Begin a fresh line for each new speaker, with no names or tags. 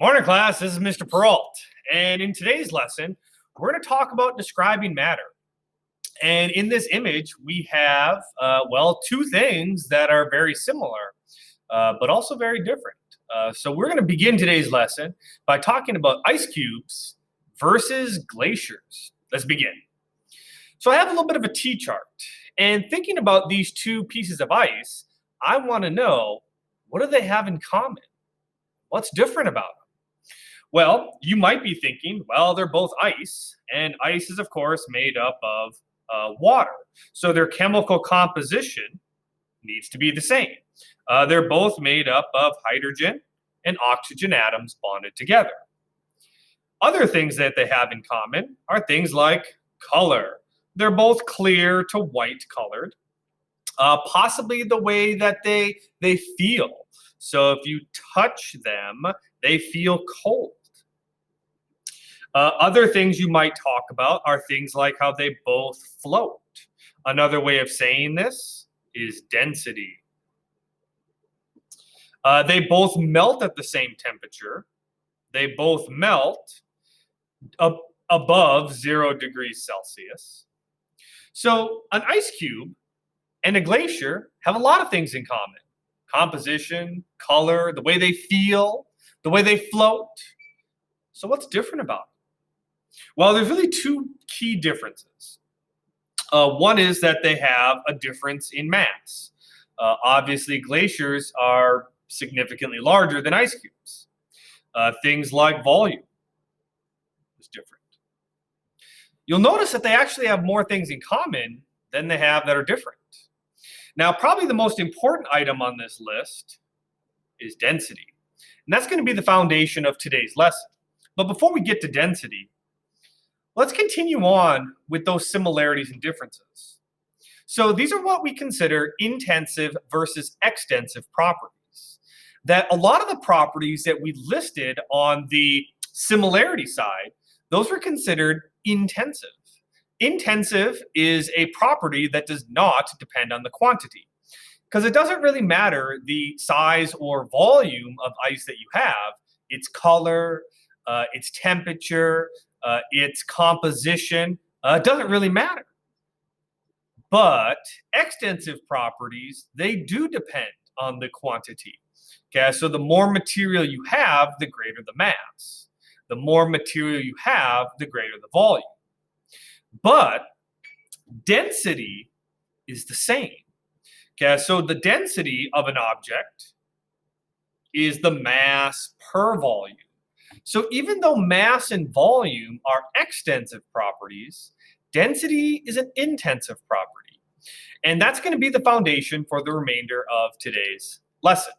Morning, class. This is Mr. Peralt. And in today's lesson, we're going to talk about describing matter. And in this image, we have, two things that are very similar, but also very different. So we're going to begin today's lesson by talking about ice cubes versus glaciers. Let's begin. So I have a little bit of a T-chart. And thinking about these two pieces of ice, I want to know, what do they have in common? What's different about them? Well, you might be thinking, well, they're both ice, and ice is, of course, made up of water. So their chemical composition needs to be the same. They're both made up of hydrogen and oxygen atoms bonded together. Other things that they have in common are things like color. They're both clear to white colored. Possibly the way that they feel. So if you touch them, they feel cold. Other things you might talk about are things like how they both float. Another way of saying this is density. They both melt at the same temperature. They both melt above 0 degrees Celsius. So an ice cube and a glacier have a lot of things in common. Composition, color, the way they feel, the way they float. So what's different about them? Well, there's really two key differences. One is that they have a difference in mass. Obviously, glaciers are significantly larger than ice cubes. Things like volume is different. You'll notice that they actually have more things in common than they have that are different. Now, probably the most important item on this list is density. And that's going to be the foundation of today's lesson. But before we get to density, let's continue on with those similarities and differences. So these are what we consider intensive versus extensive properties. That a lot of the properties that we listed on the similarity side, those were considered intensive. Intensive is a property that does not depend on the quantity, because it doesn't really matter the size or volume of ice that you have, its color, its temperature, its composition, doesn't really matter. But extensive properties, they do depend on the quantity. Okay, so the more material you have, the greater the mass. The more material you have, the greater the volume. But density is the same. Okay, so the density of an object is the mass per volume. So even though mass and volume are extensive properties, density is an intensive property. And that's going to be the foundation for the remainder of today's lesson.